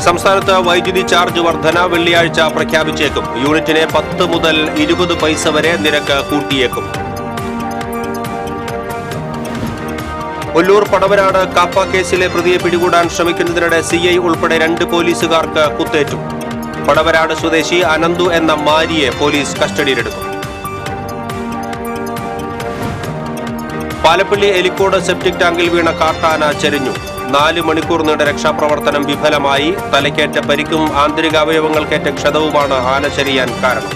സംസ്ഥാനത്ത് വൈദ്യുതി ചാർജ് വർധന വെള്ളിയാഴ്ച പ്രഖ്യാപിച്ചേക്കും. യൂണിറ്റിന് 10 മുതൽ 20 പൈസ വരെ നിരക്ക് കൂട്ടിയേക്കും. ഒല്ലൂർ പടവരാട് കാപ്പ കേസിലെ പ്രതിയെ പിടികൂടാൻ ശ്രമിക്കുന്നതിനിടെ CI ഉൾപ്പെടെ 2 പോലീസുകാർക്ക് കുത്തേറ്റു. പടവരാട് സ്വദേശി അനന്തു എന്ന മാരിയെ പോലീസ് കസ്റ്റഡിയിലെടുത്തു. പാലപ്പള്ളി എലിക്കോട് സെപ്റ്റിക് ടാങ്കിൽ വീണ കാട്ടാന ചരിഞ്ഞു. 4 മണിക്കൂർ നീണ്ട രക്ഷാപ്രവർത്തനം വിഫലമായി. തലയ്ക്കേറ്റ പരിക്കും ആന്തരികാവയവങ്ങൾക്കേറ്റ ക്ഷതവുമാണ് ആന ചരിയാൻ കാരണം.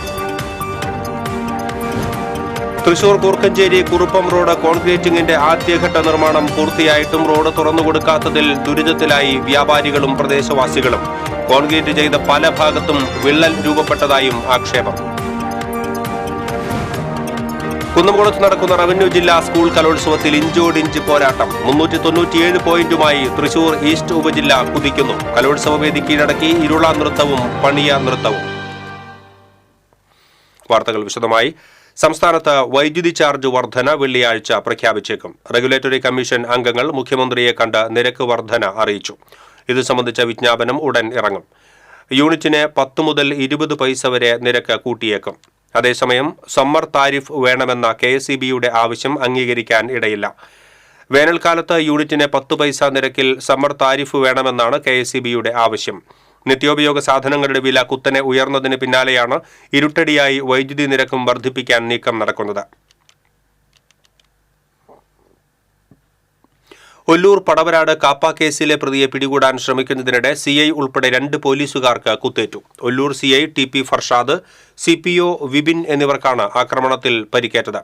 തൃശൂർ കൂർക്കഞ്ചേരി കുറുപ്പം റോഡ് കോൺക്രീറ്റിംഗിന്റെ ആദ്യഘട്ട നിർമ്മാണം പൂർത്തിയായിട്ടും റോഡ് തുറന്നുകൊടുക്കാത്തതിൽ ദുരിതത്തിലായി വ്യാപാരികളും പ്രദേശവാസികളും. കോൺക്രീറ്റ് ചെയ്ത പല ഭാഗത്തും വിള്ളൽ രൂപപ്പെട്ടതായും ആക്ഷേപം. കുന്നംകുളത്ത് നടക്കുന്ന റവന്യൂ ജില്ലാ സ്കൂൾ കലോത്സവത്തിൽ ഇഞ്ചോടിഞ്ച് പോരാട്ടം. 397 പോയിന്റുമായി തൃശൂർ ഈസ്റ്റ് ഉപജില്ല കുതിക്കുന്നു. കലോത്സവ വേദി കീഴടക്കി ഇരുള നൃത്തവും പണിയ നൃത്തവും. വാർത്തകൾ വിശദമായി. സംസ്ഥാനത്ത് വൈദ്യുതി ചാർജ് വർധന വെള്ളിയാഴ്ച പ്രഖ്യാപിച്ചേക്കും. റെഗുലേറ്ററി കമ്മീഷൻ അംഗങ്ങൾ മുഖ്യമന്ത്രിയെ കണ്ട് നിരക്ക് വർധന അറിയിച്ചു. ഇത് സംബന്ധിച്ച വിജ്ഞാപനം ഉടൻ ഇറങ്ങും. യൂണിറ്റിന് 10 മുതൽ 20 പൈസ വരെ നിരക്ക് കൂട്ടിയേക്കും. അതേസമയം സമ്മർ താരിഫ് വേണമെന്ന KSEBയുടെ ആവശ്യം അംഗീകരിക്കാൻ ഇടയില്ല. വേനൽക്കാലത്ത് യൂണിറ്റിന് 10 പൈസ നിരക്കിൽ സമ്മർ താരിഫ് വേണമെന്നാണ് KSEBയുടെ ആവശ്യം. നിത്യോപയോഗ സാധനങ്ങളുടെ വില കുത്തനെ ഉയർന്നതിന് പിന്നാലെയാണ് ഇരുട്ടടിയായി വൈദ്യുതി നിരക്കും വർദ്ധിപ്പിക്കാൻ നീക്കം നടക്കുന്നത്. ഒല്ലൂർ പടവരാട് കാപ്പ കേസിലെ പ്രതിയെ പിടികൂടാൻ ശ്രമിക്കുന്നതിനിടെ CI ഉൾപ്പെടെ 2 പോലീസുകാർക്ക് കുത്തേറ്റു. Ollur CI TP Farshad, CPO Vipin എന്നിവർക്കാണ് ആക്രമണത്തിൽ പരിക്കേറ്റത്.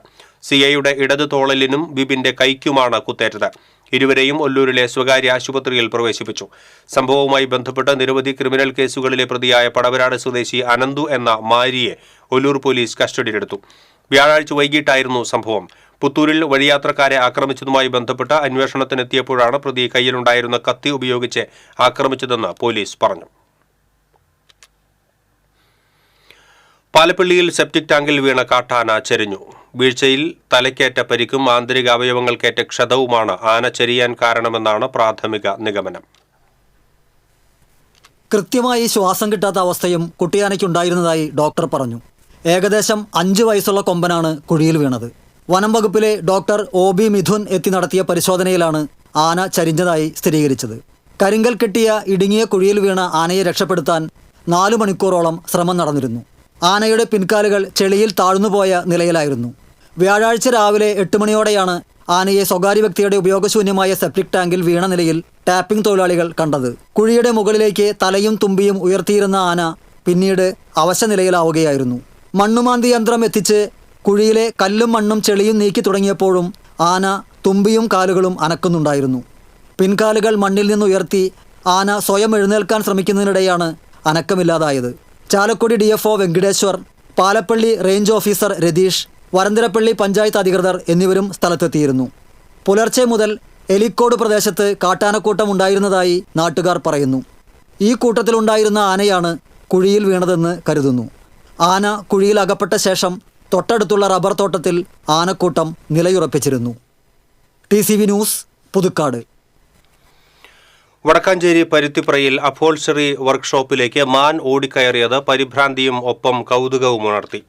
CIയുടെ ഇടത് തോളലിനും വിപിന്റെ കൈക്കുമാണ് കുത്തേറ്റത്. ഇരുവരെയും ഒല്ലൂരിലെ സ്വകാര്യ ആശുപത്രിയിൽ പ്രവേശിപ്പിച്ചു. സംഭവവുമായി ബന്ധപ്പെട്ട് നിരവധി ക്രിമിനൽ കേസുകളിലെ പ്രതിയായ പടവരാട് സ്വദേശി അനന്തു എന്ന മാരിയെ ഒല്ലൂർ പോലീസ് കസ്റ്റഡിയിലെടുത്തു. വ്യാഴാഴ്ച വൈകിട്ടായിരുന്നു സംഭവം. പുത്തൂരിൽ വഴിയാത്രക്കാരെ ആക്രമിച്ചതുമായി ബന്ധപ്പെട്ട് അന്വേഷണത്തിനെത്തിയപ്പോഴാണ് പ്രതി കയ്യിലുണ്ടായിരുന്ന കത്തി ഉപയോഗിച്ച് ആക്രമിച്ചതെന്ന് പോലീസ് പറഞ്ഞു. പാലപ്പള്ളിയിൽ സെപ്റ്റിക് ടാങ്കിൽ വീണ കാട്ടാന ചരിഞ്ഞു. വീഴ്ചയിൽ തലയ്ക്കേറ്റ പരിക്കും ആന്തരികാവയവങ്ങൾക്കേറ്റ ക്ഷതവുമാണ് ആന ചരിയാൻ കാരണമെന്നാണ് പ്രാഥമിക നിഗമനം. കൃത്യമായി ശ്വാസം കിട്ടാത്ത അവസ്ഥയും കുട്ടിയാനയ്ക്കുണ്ടായിരുന്നതായി ഡോക്ടർ പറഞ്ഞു. ഏകദേശം 5 വയസ്സുള്ള കൊമ്പനാണ് കുഴിയിൽ വീണത്. വനം വകുപ്പിലെ ഡോക്ടർ OB മിഥുൻ എത്തി നടത്തിയ പരിശോധനയിലാണ് ആന ചരിഞ്ഞതായി സ്ഥിരീകരിച്ചത്. കരിങ്കൽ കെട്ടിയ ഇടുങ്ങിയ കുഴിയിൽ വീണ ആനയെ രക്ഷപ്പെടുത്താൻ 4 മണിക്കൂറോളം ശ്രമം നടന്നിരുന്നു. ആനയുടെ പിൻകാലുകൾ ചെളിയിൽ താഴ്ന്നുപോയ നിലയിലായിരുന്നു. വ്യാഴാഴ്ച രാവിലെ 8 മണിയോടെയാണ് ആനയെ സ്വകാര്യ വ്യക്തിയുടെ ഉപയോഗശൂന്യമായ സെപ്റ്റിക് ടാങ്കിൽ വീണ നിലയിൽ ടാപ്പിംഗ് തൊഴിലാളികൾ കണ്ടത്. കുഴിയുടെ മുകളിലേക്ക് തലയും തുമ്പിയും ഉയർത്തിയിരുന്ന ആന പിന്നീട് അവശ നിലയിലാവുകയായിരുന്നു. മണ്ണുമാന്തി യന്ത്രം എത്തിച്ച് കുഴിയിലെ കല്ലും മണ്ണും ചെളിയും നീക്കി തുടങ്ങിയപ്പോഴും ആന തുമ്പിയും കാലുകളും അനക്കുന്നുണ്ടായിരുന്നു. പിൻകാലുകൾ മണ്ണിൽ നിന്നുയർത്തി ആന സ്വയം എഴുന്നേൽക്കാൻ ശ്രമിക്കുന്നതിനിടെയാണ് അനക്കമില്ലാതായത്. Chalakudy DFO Venkateshwar, Palappilly range officer Ratheesh, Varantharappilly panchayat അധികൃതർ എന്നിവരും സ്ഥലത്തെത്തിയിരുന്നു. പുലർച്ചെ മുതൽ എലിക്കോട് പ്രദേശത്ത് കാട്ടാനക്കൂട്ടം ഉണ്ടായിരുന്നതായി നാട്ടുകാർ പറയുന്നു. ഈ കൂട്ടത്തിലുണ്ടായിരുന്ന ആനയാണ് കുഴിയിൽ വീണതെന്ന് കരുതുന്നു. ആന കുഴിയിൽ അകപ്പെട്ട ശേഷം തൊട്ടടുത്തുള്ള റബ്ബർ തോട്ടത്തിൽ ആനക്കൂട്ടം നിലയുറപ്പിച്ചിരുന്നു. TCV news, Puthukkad. വടക്കാഞ്ചേരി പരുത്തിപ്രയിൽ അപ്ഹോൾസ്റ്ററി വർക്ക്ഷോപ്പിലേക്ക് മാൻ ഓടിക്കയറിയത് പരിഭ്രാന്തിയും ഒപ്പം കൗതുകവും ഉണർത്തി.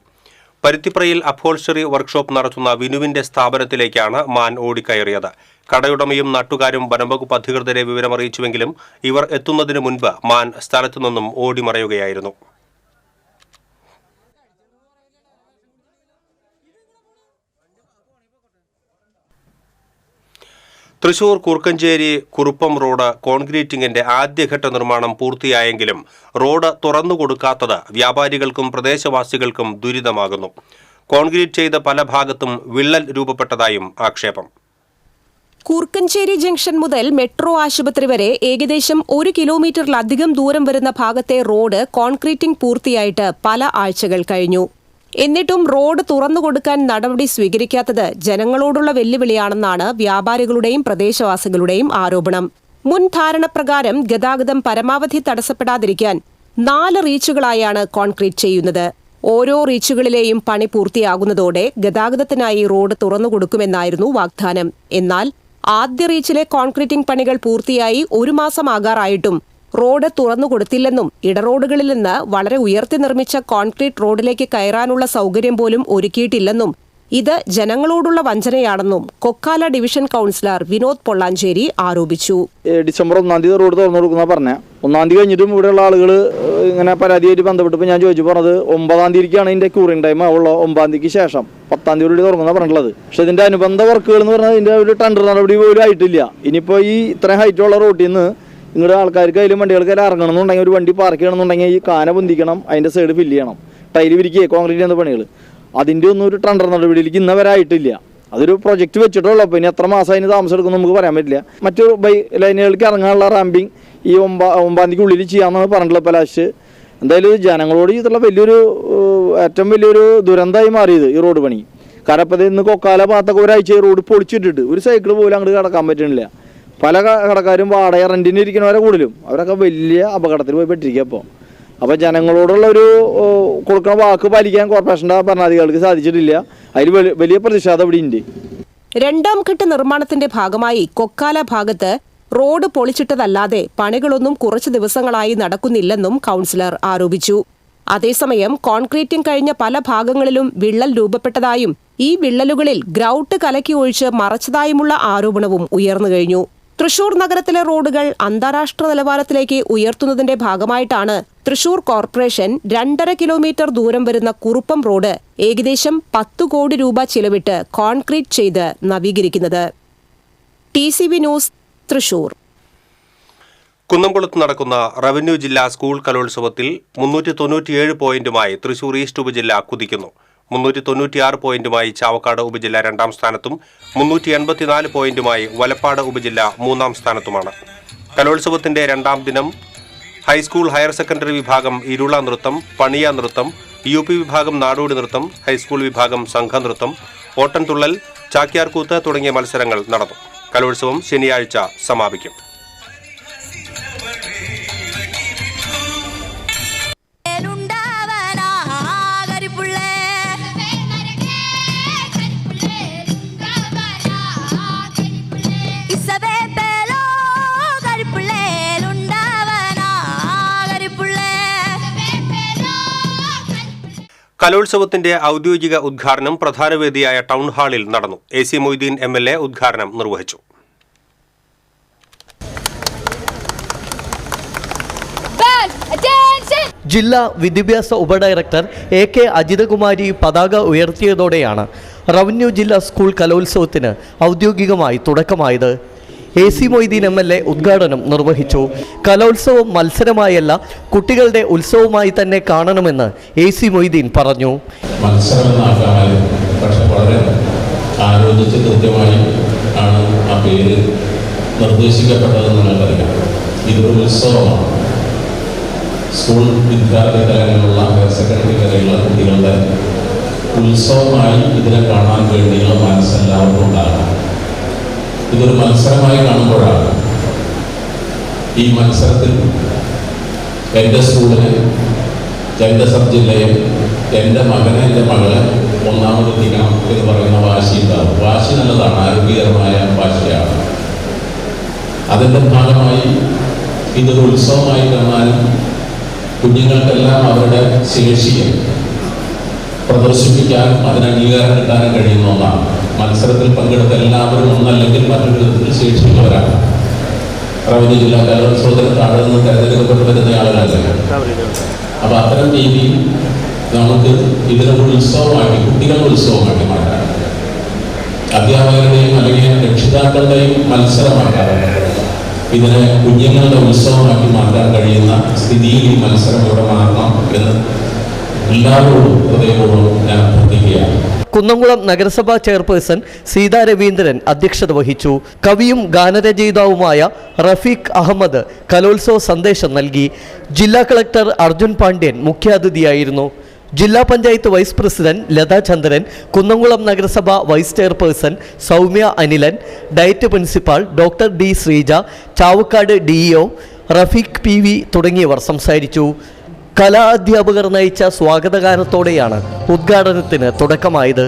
പരുത്തിപ്രയിൽ അപ്ഹോൾസ്റ്ററി വർക്ക്ഷോപ്പ് നടത്തുന്ന വിനുവിന്റെ സ്ഥാപനത്തിലേക്കാണ് മാൻ ഓടിക്കയറിയത്. കടയുടമയും നാട്ടുകാരും വനംവകുപ്പ് അധികൃതരെ വിവരമറിയിച്ചുവെങ്കിലും ഇവർ എത്തുന്നതിന് മുൻപ് മാൻ സ്ഥലത്തു നിന്നും ഓടിമറയുകയായിരുന്നു. തൃശൂർ കൂർക്കഞ്ചേരി കുറുപ്പം റോഡ് കോൺക്രീറ്റിംഗിന്റെ ആദ്യഘട്ട നിർമ്മാണം പൂർത്തിയായെങ്കിലും റോഡ് തുറന്നുകൊടുക്കാത്തത് വ്യാപാരികൾക്കും പ്രദേശവാസികൾക്കും ദുരിതമാകുന്നു. കോൺക്രീറ്റ് ചെയ്ത പല ഭാഗത്തും വിള്ളൽ രൂപപ്പെട്ടതായും ആക്ഷേപം. കൂർക്കഞ്ചേരി ജംഗ്ഷൻ മുതൽ മെട്രോ ആശുപത്രി വരെ ഏകദേശം 1 കിലോമീറ്ററിലധികം ദൂരം വരുന്ന ഭാഗത്തെ റോഡ് കോൺക്രീറ്റിംഗ് പൂർത്തിയായിട്ട് പല ആഴ്ചകൾ കഴിഞ്ഞു. എന്നിട്ടും റോഡ് തുറന്നുകൊടുക്കാൻ നടപടി സ്വീകരിക്കാത്തത് ജനങ്ങളോടുള്ള വെല്ലുവിളിയാണെന്നാണ് വ്യാപാരികളുടെയും പ്രദേശവാസികളുടെയും ആരോപണം. മുൻ ധാരണപ്രകാരം ഗതാഗതം പരമാവധി തടസ്സപ്പെടാതിരിക്കാൻ 4 റീച്ചുകളായാണ് കോൺക്രീറ്റ് ചെയ്യുന്നത്. ഓരോ റീച്ചുകളിലെയും പണി പൂർത്തിയാകുന്നതോടെ ഗതാഗതത്തിനായി റോഡ് തുറന്നുകൊടുക്കുമെന്നായിരുന്നു വാഗ്ദാനം. എന്നാൽ ആദ്യ റീച്ചിലെ കോൺക്രീറ്റിംഗ് പണികൾ പൂർത്തിയായി 1 മാസമാകാറായിട്ടും റോഡ് തുറന്നുകൊടുത്തില്ലെന്നും ഇടറോഡുകളിൽ നിന്ന് വളരെ ഉയർത്തി നിർമ്മിച്ച കോൺക്രീറ്റ് റോഡിലേക്ക് കയറാനുള്ള സൗകര്യം പോലും ഒരുക്കിയിട്ടില്ലെന്നും ഇത് ജനങ്ങളോടുള്ള വഞ്ചനയാണെന്നും കൊക്കാല ഡിവിഷൻ കൗൺസിലർ വിനോദ് പൊള്ളാഞ്ചേരി ആരോപിച്ചു. ഡിസംബർ 1-ാം തീയതി റോഡ് തുറന്നു കൊടുക്കുന്ന പറഞ്ഞ 1-ാം തീയതി കഴിഞ്ഞിട്ടും ഇവിടെയുള്ള ആളുകൾ ഇങ്ങനെ പരാതിയായിട്ട് ബന്ധപ്പെട്ടപ്പോൾ ഞാൻ ചോദിച്ചു പറഞ്ഞത് 9-ാം തീയതിക്കാണ് ഇതിന്റെ ക്യൂറിംഗ് ടൈം ഉള്ള 9-ാം തീയതിക്ക് ശേഷം 10-ാം തീയതി തുറക്കുന്ന പറഞ്ഞിട്ടുള്ളത്. പക്ഷെ ഇതിന്റെ അനുബന്ധ വർക്കുകൾ എന്ന് പറഞ്ഞാൽ ഇതിന്റെ ഒരു ടെൻഡർ നടപടി പോലും ആയിട്ടില്ല. ഇനിയിപ്പോൾ ഈ ഇത്രയും ഹൈറ്റുള്ള റോഡിൽ നിന്ന് നിങ്ങളുടെ ആൾക്കാർക്ക് അതിലും വണ്ടികൾക്ക് ഇറങ്ങണമെന്നുണ്ടെങ്കിൽ ഒരു വണ്ടി പാർക്ക് ചെയ്യണമെന്നുണ്ടെങ്കിൽ ഈ കാന പൊന്തിക്കണം, അതിന്റെ സൈഡ് ഫില്ല് ചെയ്യണം, ടൈല് വിരിക്കുക, കോൺക്രീറ്റ് ചെയ്യുന്ന പണികൾ. അതിൻ്റെ ഒന്നും ഒരു ടെൻഡർ നടപടിയിലേക്ക് ഇന്നവരായിട്ടില്ല. അതൊരു പ്രൊജക്റ്റ് വെച്ചിട്ടുള്ളൂ. അപ്പോൾ ഇനി എത്ര മാസം അതിന് താമസം എടുക്കും നമുക്ക് പറയാൻ പറ്റില്ല. മറ്റു ലൈനുകൾക്ക് ഇറങ്ങാനുള്ള റാമ്പിങ് ഈ 9-ാം തീയതിക്കുള്ളിൽ ചെയ്യാമെന്നാണ് പറഞ്ഞിട്ടുള്ളത്. ഇപ്പോൾ ലാസ്റ്റ് എന്തായാലും ജനങ്ങളോട് ചെയ്തിട്ടുള്ള ഏറ്റവും വലിയൊരു ദുരന്തമായി മാറിയത് ഈ റോഡ് പണി. കാരണം ഇപ്പോൾ ഇന്ന് കൊക്കാല ഭാഗത്തൊക്കെ ഒരാഴ്ച റോഡ് പൊളിച്ചിട്ടിട്ട് ഒരു സൈക്കിൾ പോലും അങ്ങോട്ട് കിടക്കാൻ പറ്റുന്നില്ല. പല കടക്കാരും വാടക റെന്റിന് ഇരിക്കുന്നവരെ കൂടുതലും അവരൊക്കെ വലിയ അപകടത്തിൽ പോയി പെട്ടിരിക്കുക. അപ്പോൾ ജനങ്ങളോടുള്ള ഒരു കൊടുക്കുന്ന വാക്ക് പാലിക്കാൻ കോർപ്പറേഷൻ്റെ ഭരണാധികാരികൾക്ക് സാധിച്ചിട്ടില്ല. അതിൽ വലിയ പ്രതിഷേധം ഇവിടെ ഉണ്ട്. 2ാം ഘട്ട നിർമ്മാണത്തിന്റെ ഭാഗമായി കൊക്കാല ഭാഗത്ത് റോഡ് പൊളിച്ചിട്ടതല്ലാതെ പണികളൊന്നും കുറച്ച് ദിവസങ്ങളായി നടക്കുന്നില്ലെന്നും കൗൺസിലർ ആരോപിച്ചു. അതേസമയം കോൺക്രീറ്റിംഗ് കഴിഞ്ഞ പല ഭാഗങ്ങളിലും വിള്ളൽ രൂപപ്പെട്ടതായും ഈ വിള്ളലുകളിൽ ഗ്രൗട്ട് കലക്കി ഒഴിച്ച് മറച്ചതായുമുള്ള ആരോപണവും ഉയർന്നുകഴിഞ്ഞു. തൃശൂർ നഗരത്തിലെ റോഡുകൾ അന്താരാഷ്ട്ര നിലവാരത്തിലേക്ക് ഉയർത്തുന്നതിന്റെ ഭാഗമായിട്ടാണ് തൃശൂർ കോർപ്പറേഷൻ 2.5 കിലോമീറ്റർ ദൂരം വരുന്ന കുറുപ്പം റോഡ് ഏകദേശം 10 കോടി രൂപ ചിലവിട്ട് കോൺക്രീറ്റ് ചെയ്ത് നവീകരിക്കുന്നത്. TCV news, Thrissur. കുന്നംകുളത്ത് നടക്കുന്ന റവന്യൂ ജില്ലാ സ്കൂൾ കലോത്സവത്തിൽ 397 പോയിന്റുമായി തൃശൂർ ഈസ്റ്റ് ഉപജില്ല കുതിക്കുന്നു. 396 പോയിന്റുമായി ചാവക്കാട് ഉപജില്ല 2ാം സ്ഥാനത്തും 384 പോയിന്റുമായി വലപ്പാട് ഉപജില്ല 3ാം സ്ഥാനത്തുമാണ്. കലോത്സവത്തിന്റെ 2ാം ദിനം ഹൈസ്കൂൾ ഹയർ സെക്കൻഡറി വിഭാഗം ഇരുള നൃത്തം, പണിയ നൃത്തം, UP വിഭാഗം നാടോടി നൃത്തം, ഹൈസ്കൂൾ വിഭാഗം സംഘനൃത്തം, ഓട്ടൻതുള്ളൽ, ചാക്യാർകൂത്ത് തുടങ്ങിയ മത്സരങ്ങൾ നടന്നു. കലോത്സവം ശനിയാഴ്ച സമാപിക്കും. കലോത്സവത്തിന്റെ ഔദ്യോഗിക ഉദ്ഘാടനം പ്രധാന വേദിയായ ടൗൺ ഹാളിൽ നടന്നു. AC മൊയ്തീൻ MLA ഉദ്ഘാടനം നിർവഹിച്ചു. ജില്ലാ വിദ്യാഭ്യാസ ഉപഡയറക്ടർ AK അജിതകുമാരി പതാക ഉയർത്തിയതോടെയാണ് റവന്യൂ ജില്ലാ സ്കൂൾ കലോത്സവത്തിന് ഔദ്യോഗികമായി തുടക്കമായത്. AC മൊയ്തീൻ MLA ഉദ്ഘാടനം നിർവഹിച്ചു. കലോത്സവം മത്സരമായല്ല, കുട്ടികളുടെ ഉത്സവമായി തന്നെ കാണണമെന്ന് AC മൊയ്തീൻ പറഞ്ഞു. പക്ഷെ വളരെ ആലോചിച്ച് കൃത്യമായി ആണ് ആ പേര് നിർദ്ദേശിക്കപ്പെട്ടതെന്ന് നിങ്ങൾക്കറിയാം. ഇതൊരു ഉത്സവമാണ്. സ്കൂൾ വിദ്യാർത്ഥി തലങ്ങളിലുള്ള ഹയർ സെക്കൻഡറി തലങ്ങളിലുള്ള കുട്ടികളുടെ ഉത്സവമായി ഇതിനെ കാണാൻ വേണ്ടിയുള്ള മനസ്സെല്ലാവർക്കും ഉണ്ടാകണം. ഇതൊരു മത്സരമായി കാണുമ്പോഴാണ് ഈ മത്സരത്തിൽ എൻ്റെ സ്കൂളിനെ, എൻ്റെ സബ് ജില്ലയെ, എൻ്റെ മകനെ, എൻ്റെ മകളെ ഒന്നാമതെത്തിക്കണം എന്ന് പറയുന്ന വാശി ഉണ്ടാകും. വാശി നല്ലതാണ്, ആരോഗ്യകരമായ വാശിയാണ്. അതിൻ്റെ ഭാഗമായി ഇതൊരു ഉത്സവമായി കാണാനും കുഞ്ഞുങ്ങൾക്കെല്ലാം അവരുടെ ശേഷിയെ പ്രദർശിപ്പിക്കാനും അതിന് അംഗീകാരം കിട്ടാനും കഴിയുന്ന ഒന്നാണ്. മത്സരത്തിൽ പങ്കെടുത്ത എല്ലാവരും ഒന്നല്ലെങ്കിൽ മറ്റൊരു വിധത്തിൽ ശേഷിക്കുന്നവരാണ്. റവന്യൂ ജില്ലാ കലോത്സവത്തിന് താഴെ നിന്ന് തെരഞ്ഞെടുക്കപ്പെട്ടു വരുന്ന ആളുകളല്ല. അപ്പം അത്തരം രീതിയിൽ നമുക്ക് ഇതിനൊരു ഉത്സവമാക്കി, കുട്ടികളുടെ ഉത്സവമാക്കി മാറ്റാം. അധ്യാപകരുടെയും അല്ലെങ്കിൽ രക്ഷിതാക്കളുടെയും മത്സരമാക്കാതെ ഇതിനെ കുഞ്ഞുങ്ങളുടെ ഉത്സവമാക്കി മാറ്റാൻ കഴിയുന്ന സ്ഥിതിയിൽ ഈ മത്സരം ഇവിടെ മാറണം എന്ന് എല്ലാവരോടും ഹൃദയപൂർവ്വം ഞാൻ അഭ്യർത്ഥിക്കുകയാണ്. കുന്നംകുളം നഗരസഭാ ചെയർപേഴ്സൺ സീതാ രവീന്ദ്രൻ അധ്യക്ഷത വഹിച്ചു. കവിയും ഗാനരചയിതാവുമായ റഫീഖ് അഹമ്മദ് കലോത്സവ സന്ദേശം നൽകി. ജില്ലാ കളക്ടർ അർജുൻ പാണ്ഡ്യൻ മുഖ്യാതിഥിയായിരുന്നു. ജില്ലാ പഞ്ചായത്ത് വൈസ് പ്രസിഡന്റ് ലതാ ചന്ദ്രൻ, കുന്നംകുളം നഗരസഭ vice chairperson Soumya Anilan, DIET principal doctor D Sreeja, Chavakkad DEO Rafeeq PV തുടങ്ങിയവർ സംസാരിച്ചു. കലാ അധ്യാപകർ നയിച്ച സ്വാഗതഗാനത്തോടെയാണ് ഉദ്ഘാടനത്തിന് തുടക്കമായത്.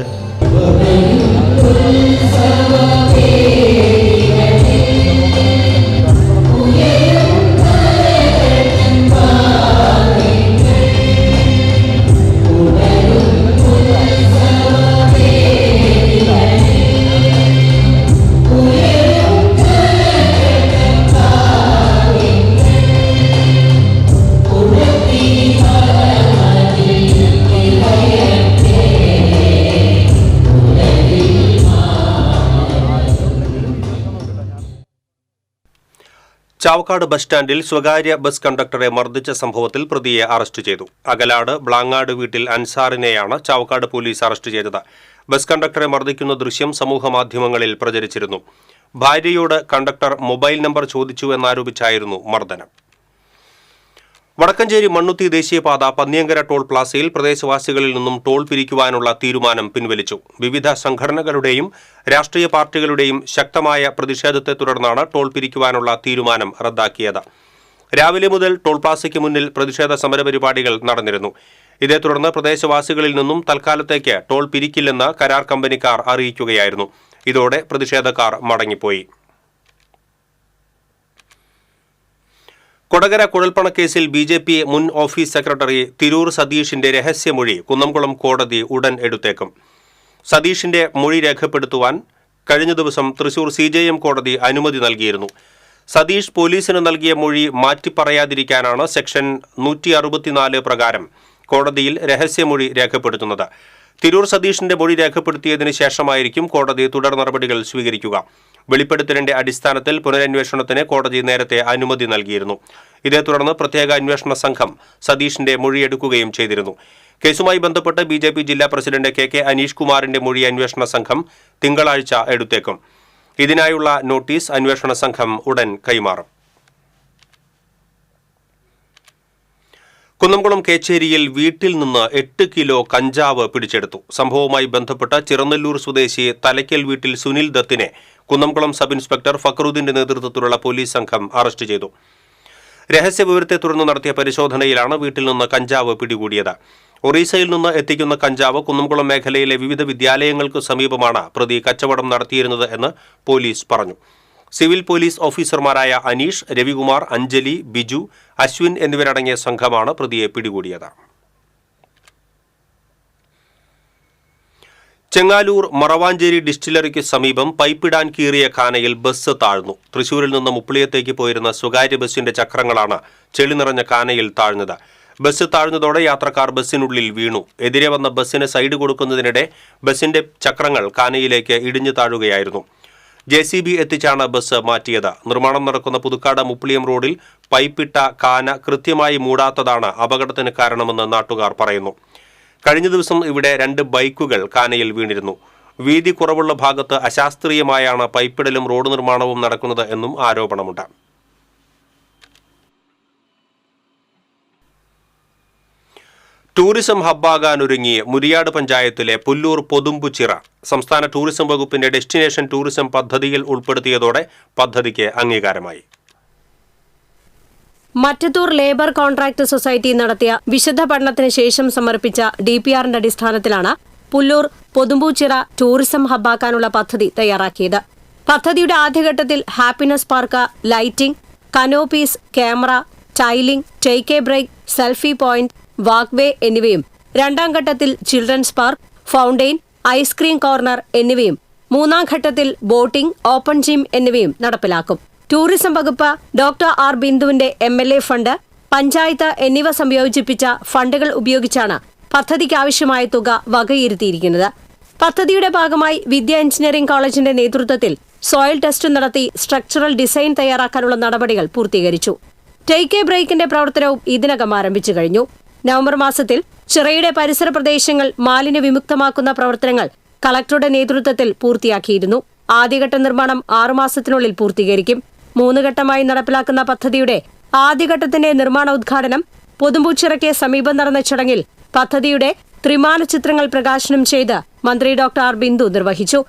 ചാവക്കാട് ബസ് സ്റ്റാൻഡിൽ സ്വകാര്യ ബസ് കണ്ടക്ടറെ മർദ്ദിച്ച സംഭവത്തിൽ പ്രതിയെ അറസ്റ്റ് ചെയ്തു. അകലാട് ബ്ലാങ്ങാട് വീട്ടിൽ അൻസാറിനെയാണ് ചാവക്കാട് പോലീസ് അറസ്റ്റ് ചെയ്തത്. ബസ് കണ്ടക്ടറെ മർദ്ദിക്കുന്ന ദൃശ്യം സമൂഹമാധ്യമങ്ങളിൽ പ്രചരിച്ചിരുന്നു. ഭാര്യയോട് കണ്ടക്ടർ മൊബൈൽ നമ്പർ ചോദിച്ചു എന്നാരോപിച്ചായിരുന്നു മർദ്ദനം. വടക്കഞ്ചേരി മണ്ണുത്തി ദേശീയപാത പന്നിയങ്കര ടോൾ പ്ലാസയിൽ പ്രദേശവാസികളിൽ നിന്നും ടോൾ പിരിക്കുവാനുള്ള തീരുമാനം പിൻവലിച്ചു. വിവിധ സംഘടനകളുടെയും രാഷ്ട്രീയ പാർട്ടികളുടെയും ശക്തമായ പ്രതിഷേധത്തെ തുടർന്നാണ് ടോൾ പിരിക്കുവാനുള്ള തീരുമാനം റദ്ദാക്കിയത്. രാവിലെ മുതൽ ടോൾ പ്ലാസയ്ക്ക് മുന്നിൽ പ്രതിഷേധ സമരപരിപാടികൾ നടന്നിരുന്നു. ഇതേ തുടർന്ന് പ്രദേശവാസികളിൽ നിന്നും തൽക്കാലത്തേക്ക് ടോൾ പിരിക്കില്ലെന്ന് കരാർ കമ്പനിക്കാർ അറിയിക്കുകയായിരുന്നു. ഇതോടെ പ്രതിഷേധക്കാർ മടങ്ങിപ്പോയി. കൊടകര കുഴൽപ്പണക്കേസിൽ BJP മുൻ ഓഫീസ് സെക്രട്ടറി തിരൂർ സതീഷിന്റെ രഹസ്യമൊഴി കുന്നംകുളം കോടതി ഉടൻ എടുത്തേക്കും. സതീഷിന്റെ മൊഴി രേഖപ്പെടുത്തുവാൻ കഴിഞ്ഞ ദിവസം തൃശൂർ CJM കോടതി അനുമതി നൽകിയിരുന്നു. സതീഷ് പോലീസിന് നൽകിയ മൊഴി മാറ്റിപ്പറയാതിരിക്കാനാണ് സെക്ഷൻ 164 പ്രകാരം കോടതിയിൽ രഹസ്യമൊഴി രേഖപ്പെടുത്തുന്നത്. തിരൂർ സതീഷിന്റെ മൊഴി രേഖപ്പെടുത്തിയതിനു ശേഷമായിരിക്കും കോടതി തുടർ നടപടികൾ സ്വീകരിക്കുക. വെളിപ്പെടുത്തലിന്റെ അടിസ്ഥാനത്തിൽ പുനരന്വേഷണത്തിന് കോടതി നേരത്തെ അനുമതി നൽകിയിരുന്നു. ഇതേ തുടർന്ന് പ്രത്യേക അന്വേഷണ സംഘം സതീഷിന്റെ മൊഴിയെടുക്കുകയും ചെയ്തിരുന്നു. കേസുമായി ബന്ധപ്പെട്ട് BJP ജില്ലാ പ്രസിഡന്റ് KK അനീഷ് കുമാറിന്റെ മൊഴി അന്വേഷണ സംഘം തിങ്കളാഴ്ച എടുത്തേക്കും. ഇതിനായുള്ള നോട്ടീസ് അന്വേഷണ സംഘം ഉടൻ കൈമാറും. കുന്നംകുളം കേച്ചേരിയിൽ വീട്ടിൽ നിന്ന് 8 കിലോ കഞ്ചാവ് പിടിച്ചെടുത്തു. സംഭവവുമായി ബന്ധപ്പെട്ട ചിറനല്ലൂർ സ്വദേശി തലയ്ക്കൽ വീട്ടിൽ സുനിൽ ദത്തിനെ കുന്നംകുളം സബ് ഇൻസ്പെക്ടർ ഫക്രുദ്ദീന്റെ നേതൃത്വത്തിലുള്ള പോലീസ് സംഘം അറസ്റ്റ് ചെയ്തു. രഹസ്യവിവരത്തെ തുടർന്ന് നടത്തിയ പരിശോധനയിലാണ് വീട്ടിൽ നിന്ന് കഞ്ചാവ് പിടികൂടിയത്. ഒറീസയിൽ നിന്ന് എത്തിക്കുന്ന കഞ്ചാവ് കുന്നംകുളം മേഖലയിലെ വിവിധ വിദ്യാലയങ്ങൾക്ക് സമീപമാണ് പ്രതി കച്ചവടം നടത്തിയിരുന്നത് എന്ന് പോലീസ് പറഞ്ഞു. സിവിൽ പോലീസ് ഓഫീസർമാരായ അനീഷ്, രവികുമാർ, അഞ്ജലി, ബിജു, അശ്വിൻ എന്നിവരടങ്ങിയ സംഘമാണ് പ്രതിയെ പിടികൂടിയത്. ചെങ്ങാലൂർ മറവാഞ്ചേരി ഡിസ്റ്റിലറിക്ക് സമീപം പൈപ്പിടാൻ കീറിയ കാനയിൽ ബസ് താഴ്ന്നു. തൃശൂരിൽ നിന്ന് മുപ്പിളിയത്തേക്ക് പോയിരുന്ന സ്വകാര്യ ബസിന്റെ ചക്രങ്ങളാണ് ചെളി നിറഞ്ഞ കാനയിൽ താഴ്ന്നത്. ബസ് താഴ്ന്നതോടെ യാത്രക്കാർ ബസ്സിനുള്ളിൽ വീണു. എതിരെ വന്ന ബസ്സിന് സൈഡ് കൊടുക്കുന്നതിനിടെ ബസിന്റെ ചക്രങ്ങൾ കാനയിലേക്ക് ഇടിഞ്ഞു താഴുകയായിരുന്നു. JCB എത്തിച്ചാണ് ബസ് മാറ്റിയത്. നിർമ്മാണം നടക്കുന്ന പുതുക്കാട് മുപ്പിളിയം റോഡിൽ പൈപ്പിട്ട കാന കൃത്യമായി മൂടാത്തതാണ് അപകടത്തിന് കാരണമെന്ന് നാട്ടുകാർ പറയുന്നു. കഴിഞ്ഞ ദിവസം ഇവിടെ 2 ബൈക്കുകൾ കാനയിൽ വീണിരുന്നു. വീതി കുറവുള്ള ഭാഗത്ത് അശാസ്ത്രീയമായാണ് പൈപ്പിടലും റോഡ് നിർമ്മാണവും നടക്കുന്നത് എന്നും ആരോപണമുണ്ട്. ടൂറിസം ഹബ്ബാകാനൊരുങ്ങി മുരിയാട് പഞ്ചായത്തിലെ പുല്ലൂർ പൊതുമ്പുച്ചിറ സംസ്ഥാന ടൂറിസം വകുപ്പിന്റെ ഡെസ്റ്റിനേഷൻ ടൂറിസം പദ്ധതിയിൽ ഉൾപ്പെടുത്തിയതോടെ പദ്ധതിക്ക് അംഗീകാരമായി. മറ്റത്തൂർ ലേബർ കോൺട്രാക്ട് സൊസൈറ്റി നടത്തിയ വിശദ പഠനത്തിന് ശേഷം സമർപ്പിച്ച DPRന്റെ അടിസ്ഥാനത്തിലാണ് പുല്ലൂർ പൊതുമ്പുച്ചിറ ടൂറിസം ഹബ്ബാക്കാനുള്ള പദ്ധതി തയ്യാറാക്കിയത്. പദ്ധതിയുടെ ആദ്യഘട്ടത്തിൽ happiness park, lighting, canopies, camera, tiling, take a break, selfie point, walkway എന്നിവയും രണ്ടാം ഘട്ടത്തിൽ children's park, fountain, ice cream corner എന്നിവയും മൂന്നാം ഘട്ടത്തിൽ ബോട്ടിംഗ്, ഓപ്പൺ ജിം എന്നിവയും നടപ്പിലാക്കും. ടൂറിസം വകുപ്പ് doctor R. ബിന്ദുവിന്റെ MLA fund, panchayat എന്നിവ സംയോജിപ്പിച്ച ഫണ്ടുകൾ ഉപയോഗിച്ചാണ് പദ്ധതിക്ക് ആവശ്യമായ തുക വകയിരുത്തിയിരിക്കുന്നത്. പദ്ധതിയുടെ ഭാഗമായി വിദ്യ എഞ്ചിനീയറിംഗ് കോളേജിന്റെ നേതൃത്വത്തിൽ സോയിൽ ടെസ്റ്റ് നടത്തി സ്ട്രക്ചറൽ ഡിസൈൻ തയ്യാറാക്കാനുള്ള നടപടികൾ പൂർത്തീകരിച്ചു. ടേക്ക് എ ബ്രേക്കിന്റെ പ്രവർത്തനവും ഇതിനകം ആരംഭിച്ചു കഴിഞ്ഞു. നവംബർ മാസത്തിൽ ചിറയുടെ പരിസര പ്രദേശങ്ങൾ മാലിന്യ വിമുക്തമാക്കുന്ന പ്രവർത്തനങ്ങൾ കളക്ടറുടെ നേതൃത്വത്തിൽ പൂർത്തിയാക്കിയിരുന്നു. ആദ്യഘട്ട നിർമ്മാണം 6 മാസത്തിനുള്ളിൽ പൂർത്തീകരിക്കും. 3 ഘട്ടമായി നടപ്പിലാക്കുന്ന പദ്ധതിയുടെ ആദ്യഘട്ടത്തിന്റെ നിർമ്മാണ ഉദ്ഘാടനം പൊതുമ്പുച്ചിറയ്ക്ക് സമീപം നടന്ന ചടങ്ങിൽ പദ്ധതിയുടെ ത്രിമാന ചിത്രങ്ങൾ പ്രകാശനം ചെയ്ത് മന്ത്രി ഡോക്ടർ R. ബിന്ദു നിർവഹിച്ചു.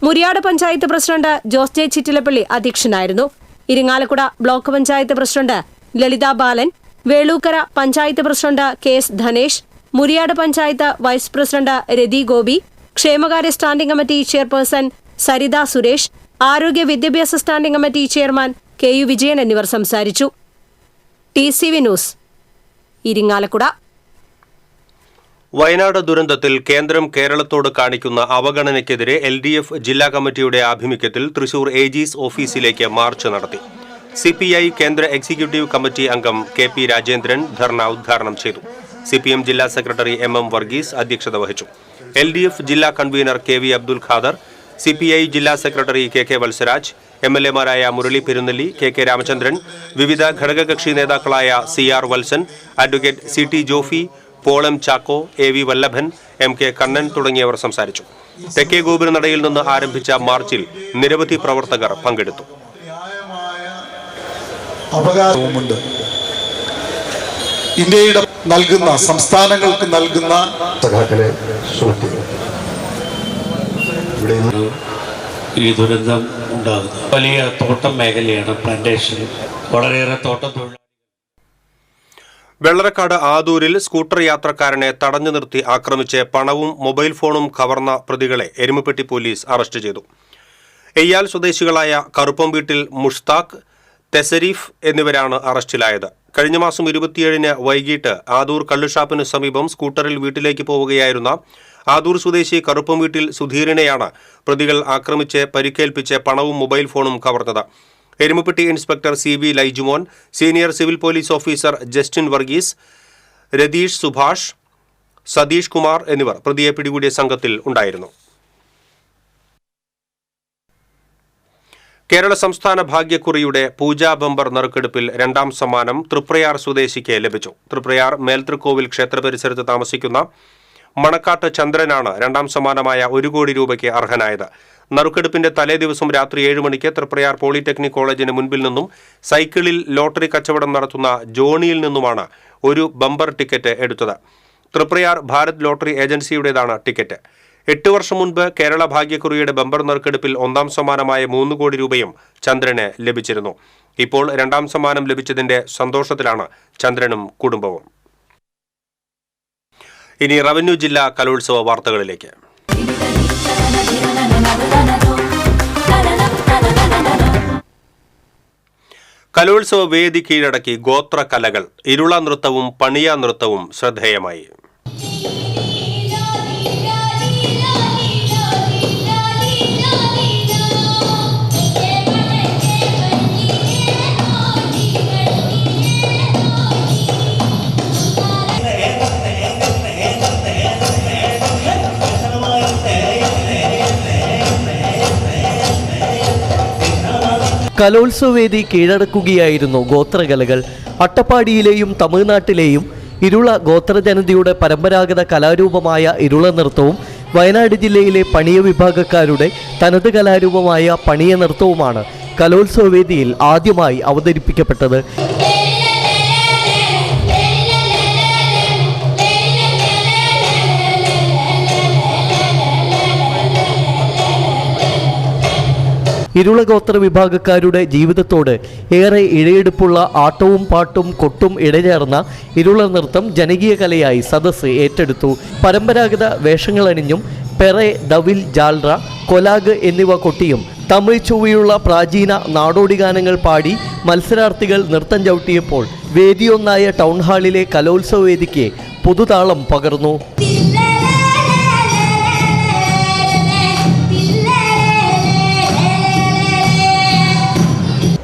മുരിയാട് പഞ്ചായത്ത് പ്രസിഡന്റ് ജോസ് ജെ ചിറ്റിലപ്പള്ളി അധ്യക്ഷനായിരുന്നു. Irinjalakuda block panchayat president Lalitha Balan, Velookkara panchayat president KS Dhanesh, Muriyad panchayat vice president Rathi Gopi, ക്ഷേമകാര്യ standing committee chairperson Saritha Suresh, ആരോഗ്യ വിദ്യാഭ്യാസ standing committee chairman KU Vijayan എന്നിവർ സംസാരിച്ചു. TCV news, Irinjalakuda. വയനാട് ദുരന്തത്തിൽ കേന്ദ്രം കേരളത്തോട് കാണിക്കുന്ന അവഗണനയ്ക്കെതിരെ LDF ജില്ലാ കമ്മിറ്റിയുടെ ആഭിമുഖ്യത്തിൽ തൃശൂർ AG's ഓഫീസിലേക്ക് മാർച്ച് നടത്തി. CPI കേന്ദ്ര എക്സിക്യൂട്ടീവ് കമ്മിറ്റി അംഗം KP രാജേന്ദ്രൻ ധർണ ഉദ്ഘാടനം ചെയ്തു. CPM ജില്ലാ സെക്രട്ടറി MM വർഗീസ് അധ്യക്ഷത വഹിച്ചു. LDF ജില്ലാ convener KV Abdul Khader, CPI ജില്ലാ സെക്രട്ടറി KK വത്സരാജ്, MLA-മാരായ മുരളി പെരുന്നെല്ലി, KK രാമചന്ദ്രൻ, വിവിധ ഘടകകക്ഷി നേതാക്കളായ CR Valsan, advocate CT Jofi, Paul M Chacko, AV Vallabhan, MK Kannan തുടങ്ങിയവർ സംസാരിച്ചു. തെക്കേ ഗോപുരനടയിൽ നിന്ന് ആരംഭിച്ച മാർച്ചിൽ നിരവധി പ്രവർത്തകർ പങ്കെടുത്തു. അപകാരവുമുണ്ട്. ഇന്ത്യയുടെ നൽകുന്ന സംസ്ഥാനങ്ങൾക്ക് നൽകുന്ന ഈ ദുരന്തം ഉണ്ടാകുന്നത് വലിയ തോട്ടം മേഖലയാണ്. പ്ലാന്റേഷൻ വളരെയേറെ തോട്ടം തൊഴിലാളി. വെള്ളറക്കാട് ആദൂരിൽ സ്കൂട്ടർ യാത്രക്കാരനെ തടഞ്ഞു നിർത്തി ആക്രമിച്ച് പണവും മൊബൈൽ ഫോണും കവർന്ന പ്രതികളെ എരുമപ്പെട്ടി പോലീസ് അറസ്റ്റ് ചെയ്തു. എയ്യാൽ സ്വദേശികളായ കറുപ്പം വീട്ടിൽ മുഷ്താഖ്, തെസരീഫ് എന്നിവരാണ് അറസ്റ്റിലായത്. കഴിഞ്ഞ മാസം 27-ന് വൈകിട്ട് ആദൂർ കള്ളുഷാപ്പിന് സമീപം സ്കൂട്ടറിൽ വീട്ടിലേക്ക് പോവുകയായിരുന്ന ആദൂർ സ്വദേശി കറുപ്പം വീട്ടിൽ സുധീറിനെയാണ് പ്രതികൾ ആക്രമിച്ച് പരിക്കേൽപ്പിച്ച് പണവും മൊബൈൽ ഫോണും കവർന്നത്. Erumapetty inspector CB Laijumon, senior civil police officer Justin Varghese, Ratheesh Subhash, Satheesh Kumar എന്നിവർ പ്രതിയെ പിടികൂടിയ സംഘത്തിൽ ഉണ്ടായിരുന്നു. കേരള സംസ്ഥാന ഭാഗ്യക്കുറിയുടെ പൂജാ ബമ്പർ നറുക്കെടുപ്പിൽ 2ാം സമ്മാനം തൃപ്രയാർ സ്വദേശിക്ക് ലഭിച്ചു. തൃപ്രയാർ മേൽതൃക്കോവിൽ ക്ഷേത്ര പരിസരത്ത് താമസിക്കുന്ന മണക്കാട്ട് ചന്ദ്രനാണ് 2ാം സമ്മാനമായ 1 കോടി രൂപയ്ക്ക് അർഹനായത്. നറുക്കെടുപ്പിന്റെ തലേ ദിവസം രാത്രി 7 മണിക്ക് തൃപ്രയാർ പോളിടെക്നിക് കോളേജിന് മുൻപിൽ നിന്നും സൈക്കിളിൽ ലോട്ടറി കച്ചവടം നടത്തുന്ന ജോണിയിൽ നിന്നുമാണ് ഒരു ബമ്പർ ടിക്കറ്റ് എടുത്തത്. തൃപ്രയാർ ഭാരത് ലോട്ടറി ഏജൻസിയുടേതാണ് ടിക്കറ്റ്. 8 വർഷം മുൻപ് കേരള ഭാഗ്യക്കുറിയുടെ ബമ്പർ നറുക്കെടുപ്പിൽ 1ാം സമ്മാനമായ 3 കോടി രൂപയും ചന്ദ്രന് ലഭിച്ചിരുന്നു. ഇപ്പോൾ 2ാം സമ്മാനം ലഭിച്ചതിന്റെ സന്തോഷത്തിലാണ് ചന്ദ്രനും കുടുംബവും. ഇനി റവന്യൂ ജില്ലാ കലോത്സവ വാർത്തകളിലേക്ക്. കലോത്സവ വേദി കീഴടക്കി ഗോത്ര കലകൾ. ഇരുള നൃത്തവും പണിയ നൃത്തവും ശ്രദ്ധേയമായി. കലോത്സവവേദി കീഴടക്കുകയായിരുന്നു ഗോത്രകലകൾ. അട്ടപ്പാടിയിലെയും തമിഴ്നാട്ടിലെയും ഇരുള ഗോത്രജനതയുടെ പരമ്പരാഗത കലാരൂപമായ ഇരുള നൃത്തവും വയനാട് ജില്ലയിലെ പണിയ വിഭാഗക്കാരുടെ തനത് കലാരൂപമായ പണിയ നൃത്തവുമാണ് കലോത്സവവേദിയിൽ ആദ്യമായി അവതരിപ്പിക്കപ്പെട്ടത്. ഇരുളഗോത്ര വിഭാഗക്കാരുടെ ജീവിതത്തോട് ഏറെ ഇഴയെടുപ്പുള്ള ആട്ടവും പാട്ടും കൊട്ടും ഇടചേർന്ന ഇരുള നൃത്തം ജനകീയ കലയായി സദസ്സ് ഏറ്റെടുത്തു. പരമ്പരാഗത വേഷങ്ങളണിഞ്ഞും പെറെ, ദവിൽ, ജാൽറ, കൊലാഗ് എന്നിവ കൊട്ടിയും തമിഴ് ചൊവ്വയുള്ള പ്രാചീന നാടോടി ഗാനങ്ങൾ പാടി മത്സരാർത്ഥികൾ നൃത്തം ചവിട്ടിയപ്പോൾ വേദിയൊന്നായ ടൗൺ ഹാളിലെ കലോത്സവ വേദിക്ക് പുതുതാളം പകർന്നു.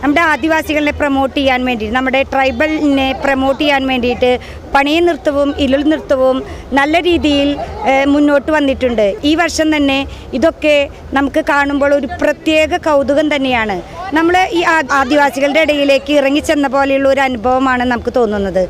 നമ്മുടെ ആദിവാസികളെ പ്രൊമോട്ട് ചെയ്യാൻ വേണ്ടിയിട്ട്, നമ്മുടെ ട്രൈബലിനെ പ്രൊമോട്ട് ചെയ്യാൻ വേണ്ടിയിട്ട് പണിയ നൃത്തവും ഇരുൾ നൃത്തവും നല്ല രീതിയിൽ മുന്നോട്ട് വന്നിട്ടുണ്ട്. ഈ വർഷം തന്നെ ഇതൊക്കെ നമുക്ക് കാണുമ്പോൾ ഒരു പ്രത്യേക കൗതുകം തന്നെയാണ്. നമ്മൾ ഈ ആദിവാസികളുടെ ഇടയിലേക്ക് ഇറങ്ങിച്ചെന്ന പോലെയുള്ള ഒരു അനുഭവമാണ് നമുക്ക് തോന്നുന്നത്.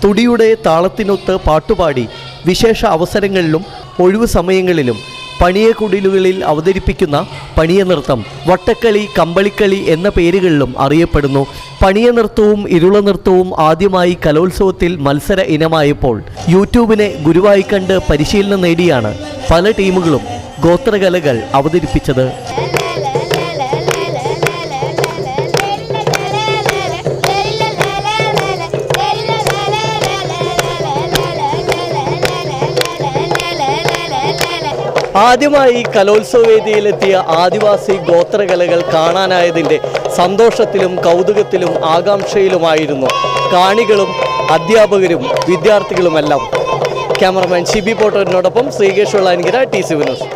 തുടിയുടെ താളത്തിനൊത്ത് പാട്ടുപാടി വിശേഷ അവസരങ്ങളിലും ഒഴിവു സമയങ്ങളിലും പണിയക്കുടിലുകളിൽ അവതരിപ്പിക്കുന്ന പണിയ നൃത്തം വട്ടക്കളി, കമ്പളിക്കളി എന്ന പേരുകളിലും അറിയപ്പെടുന്നു. പണിയ നൃത്തവും ഇരുള നൃത്തവും ആദ്യമായി കലോത്സവത്തിൽ മത്സര ഇനമായപ്പോൾ യൂട്യൂബിനെ ഗുരുവായി കണ്ട് പരിശീലനം നേടിയാണ് പല ടീമുകളും ഗോത്രകലകൾ അവതരിപ്പിച്ചത്. ആദ്യമായി കലോത്സവ വേദിയിലെത്തിയ ആദിവാസി ഗോത്രകലകൾ കാണാനായതിൻ്റെ സന്തോഷത്തിലും കൗതുകത്തിലും ആകാംക്ഷയിലുമായിരുന്നു കാണികളും അധ്യാപകരും വിദ്യാർത്ഥികളുമെല്ലാം. ക്യാമറമാൻ ഷിബി പോട്ടോറിനോടൊപ്പം ശ്രീകേഷ് വെള്ളാനിക്കര, TC ന്യൂസ്.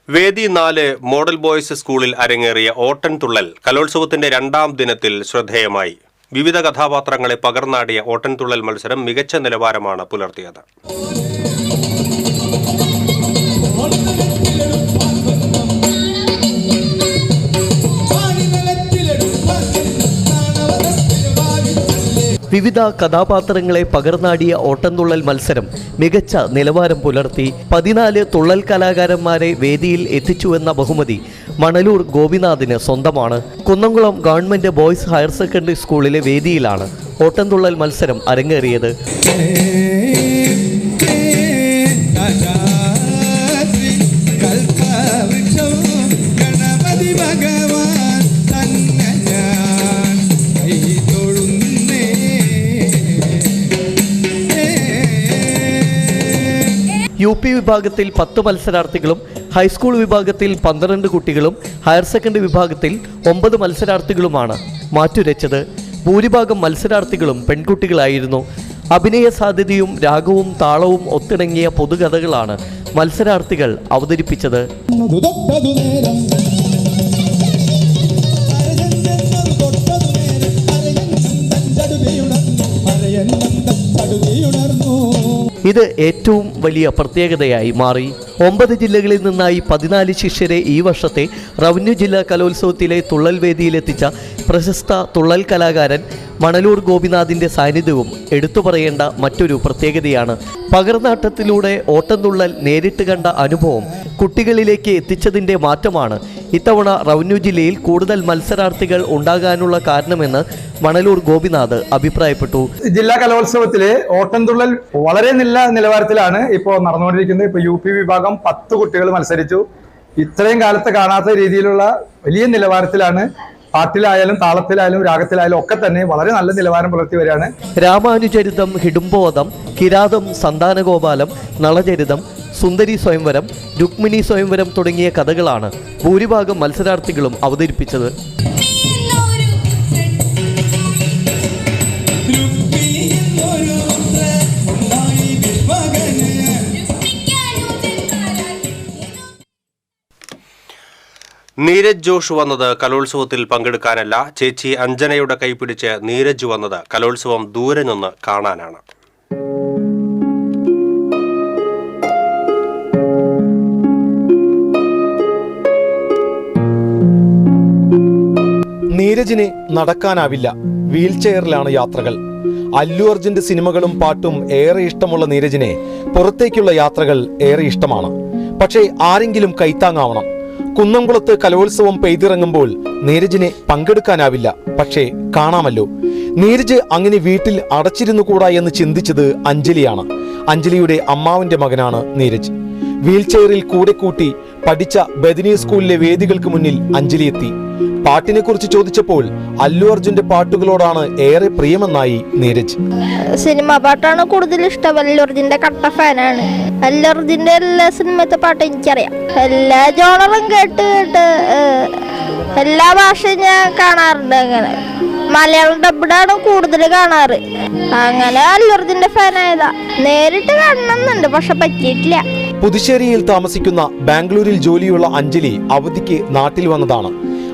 വേദി 4 മോഡൽ ബോയ്സ് സ്കൂളിൽ അരങ്ങേറിയ ഓട്ടൻതുള്ളൽ കലോത്സവത്തിന്റെ 2ാം ദിനത്തിൽ ശ്രദ്ധേയമായി. വിവിധ കഥാപാത്രങ്ങളെ പകർന്നാടിയ ഓട്ടൻതുള്ളൽ മത്സരം മികച്ച നിലവാരമാണ് പുലർത്തിയത്. വിവിധ കഥാപാത്രങ്ങളെ പകർന്നാടിയ ഓട്ടംതുള്ളൽ മത്സരം മികച്ച നിലവാരം പുലർത്തി. 14 തുള്ളൽ കലാകാരന്മാരെ വേദിയിൽ എത്തിച്ചുവെന്ന ബഹുമതി മണലൂർ ഗോപിനാഥിന് സ്വന്തമാണ്. Kunnamkulam government boys higher secondary സ്കൂളിലെ വേദിയിലാണ് ഓട്ടംതുള്ളൽ മത്സരം അരങ്ങേറിയത്. UP വിഭാഗത്തിൽ 10 മത്സരാർത്ഥികളും ഹൈസ്കൂൾ വിഭാഗത്തിൽ 12 കുട്ടികളും ഹയർ സെക്കൻഡറി വിഭാഗത്തിൽ 9 മത്സരാർത്ഥികളുമാണ് മാറ്റുരച്ചത്. ഭൂരിഭാഗം മത്സരാർത്ഥികളും പെൺകുട്ടികളായിരുന്നു. അഭിനയ സാധ്യതയും രാഗവും താളവും ഒത്തിണങ്ങിയ പൊതുകഥകളാണ് മത്സരാർത്ഥികൾ അവതരിപ്പിച്ചത്. ഇത് ഏറ്റവും വലിയ പ്രത്യേകതയായി മാറി. 9 ജില്ലകളിൽ നിന്നായി 14 ശിഷ്യരെ ഈ വർഷത്തെ റവന്യൂ ജില്ലാ കലോത്സവത്തിലെ തുള്ളൽ വേദിയിലെത്തിച്ച പ്രശസ്ത തുള്ളൽ കലാകാരൻ മണലൂർ ഗോപിനാഥിൻ്റെ സാന്നിധ്യവും എടുത്തു പറയേണ്ട മറ്റൊരു പ്രത്യേകതയാണ്. പകർന്നാട്ടത്തിലൂടെ ഓട്ടംതുള്ളൽ നേരിട്ട് കണ്ട അനുഭവം കുട്ടികളിലേക്ക് എത്തിച്ചതിൻ്റെ മാറ്റമാണ് ഇത്തവണ റവന്യൂ ജില്ലയിൽ കൂടുതൽ മത്സരാർത്ഥികൾ ഉണ്ടാകാനുള്ള കാരണമെന്ന് മണലൂർ ഗോപിനാഥ് അഭിപ്രായപ്പെട്ടു. ജില്ലാ കലോത്സവത്തിലെ ഓട്ടംതുള്ളൽ വളരെ നല്ല നിലവാരത്തിലാണ് ഇപ്പോൾ നടന്നുകൊണ്ടിരിക്കുന്നത്. ഇപ്പോൾ UP വിഭാഗം 10 കുട്ടികൾ മത്സരിച്ചു. ഇത്രയും കാലത്ത് കാണാത്ത രീതിയിലുള്ള വലിയ നിലവാരത്തിലാണ്. പാട്ടിലായാലും താളത്തിലായാലും രാഗത്തിലായാലും ഒക്കെ തന്നെ വളരെ നല്ല നിലവാരം പുലർത്തി വരികയാണ്. രാമാനുചരിതം, ഹിഡുംബോധം, കിരാതം, സന്താനഗോപാലം, നളചരിതം, സുന്ദരി സ്വയംവരം, രുക്മിണി സ്വയംവരം തുടങ്ങിയ കഥകളാണ് ഭൂരിഭാഗം മത്സരാർത്ഥികളും അവതരിപ്പിച്ചത്. നീരജ് ജോഷ് വന്നത് കലോത്സവത്തിൽ പങ്കെടുക്കാനല്ല. ചേച്ചി അഞ്ജനയുടെ കൈപിടിച്ച് നീരജ് വന്നത് കലോത്സവം ദൂരെ നിന്ന് കാണാനാണ്. നീരജിന് നടക്കാനാവില്ല. വീൽ ചെയറിലാണ് യാത്രകൾ. അല്ലു അർജുന്റെ സിനിമകളും പാട്ടും ഏറെ ഇഷ്ടമുള്ള നീരജിനെ പുറത്തേക്കുള്ള യാത്രകൾ ഏറെ ഇഷ്ടമാണ്. പക്ഷേ ആരെങ്കിലും കൈത്താങ്ങാവണം. കുന്നംകുളത്ത് കലോത്സവം പെയ്തിറങ്ങുമ്പോൾ നീരജിനെ പങ്കെടുക്കാനാവില്ല. പക്ഷേ കാണാമല്ലോ. നീരജ് അങ്ങനെ വീട്ടിൽ അടച്ചിരുന്നു കൂടാ എന്ന് ചിന്തിച്ചത് അഞ്ജലിയാണ്. അഞ്ജലിയുടെ അമ്മാവന്റെ മകനാണ് നീരജ്. വീൽ ചെയറിൽ കൂടെ കൂട്ടി പഠിച്ച ബദനി സ്കൂളിലെ വേദികൾക്ക് മുന്നിൽ അഞ്ജലി എത്തി. പാട്ടിനെ കുറിച്ച് ചോദിച്ചപ്പോൾ അല്ലു അർജുന്റെ പാട്ടുകളോടാണ് ഏറെ പ്രിയമെന്നായി നീരജ്. സിനിമ പാട്ടാണ് കൂടുതൽ ഇഷ്ടം. അല്ലു അർജുന്റെ കട്ട ഫാനാണ്. അല്ലു അർജുന്റെ എല്ലാ സിനിമത്തെ പാട്ടും എനിക്കറിയാം. എല്ലാ ജോണറും കേട്ട് എല്ലാ ഭാഷയും ഞാൻ കാണാറുണ്ട്. അങ്ങനെ മലയാളം ഡബ്ബാണ് കൂടുതൽ കാണാറ്. അങ്ങനെ അല്ലു അർജുന്റെ ഫാനായതാ. നേരിട്ട് കാണണമെന്നുണ്ട്, പക്ഷെ പറ്റിയിട്ടില്ല. പുതുശ്ശേരിയിൽ താമസിക്കുന്ന ബാംഗ്ലൂരിൽ ജോലിയുള്ള അഞ്ജലി അവധിക്ക് നാട്ടിൽ വന്നതാണ്.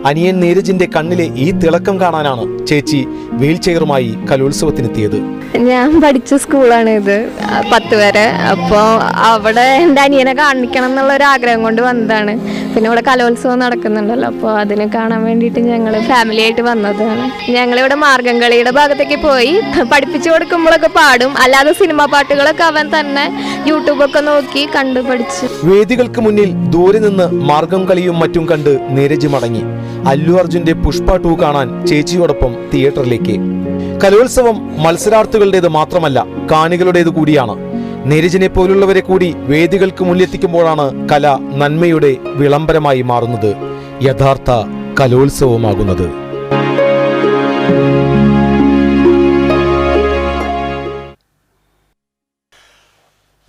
അനിയൻ നീരജിന്റെ കണ്ണിലെ ഈ തിളക്കം കാണാനാണ് ചേച്ചി വീൽ ചെയറുമായി കലോത്സവത്തിനെത്തിയത്. ഞാൻ പഠിച്ച സ്കൂളാണ് ഇത്, 10 വരെ. അപ്പോൾ അവിടെ എൻ്റെ അനിയനെ കാണിക്കണം എന്നുള്ള ഒരു ആഗ്രഹം കൊണ്ട് വന്നതാണ്. പിന്നെ ഇവിടെ കലോത്സവം നടക്കുന്നുണ്ടല്ലോ, അപ്പോൾ അതിനെ കാണാൻ വേണ്ടിയിട്ട് ഞങ്ങൾ ഫാമിലി ആയിട്ട് വന്നതാണ്. ഞങ്ങളിവിടെ മാർഗംകളിയുടെ ഭാഗത്തേക്ക് പോയി പഠിപ്പിച്ചു കൊടുക്കുമ്പോഴൊക്കെ പാടും. അല്ലാതെ സിനിമ പാട്ടുകളൊക്കെ അവൻ തന്നെ യൂട്യൂബൊക്കെ നോക്കി കണ്ടു പഠിച്ചു. വേദികൾക്ക് മുന്നിൽ ദൂരെ നിന്ന് മാർഗം കളിയും മറ്റും കണ്ട് നീരജ് മടങ്ങി. അല്ലു അർജുന്റെ പുഷ്പ 2 കാണാൻ ചേച്ചിയോടൊപ്പം തിയേറ്ററിലേക്ക്. കലോത്സവം മത്സരാർത്ഥികളുടേത് മാത്രമല്ല, കാണികളുടേത് കൂടിയാണ്. നീരജിനെ പോലുള്ളവരെ കൂടി വേദികൾക്ക് മുന്നിലെത്തിക്കുമ്പോഴാണ് കല നന്മയുടെ വിളംബരമായി മാറുന്നത്, യഥാർത്ഥ കലോത്സവമാകുന്നത്.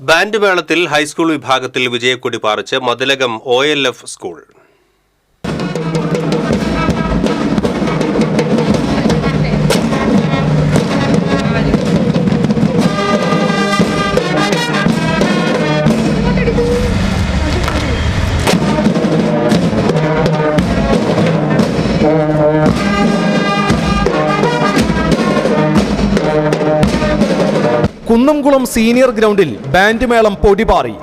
ബാൻഡ് മേളത്തിൽ ഹൈസ്കൂൾ വിഭാഗത്തിൽ വിജയക്കൊടി പാറിച്ച് Mathilakam OLF school. Kunnamkulam senior ഗ്രൗണ്ടിൽ ബാൻഡ് മേളം പൊടിപാറി.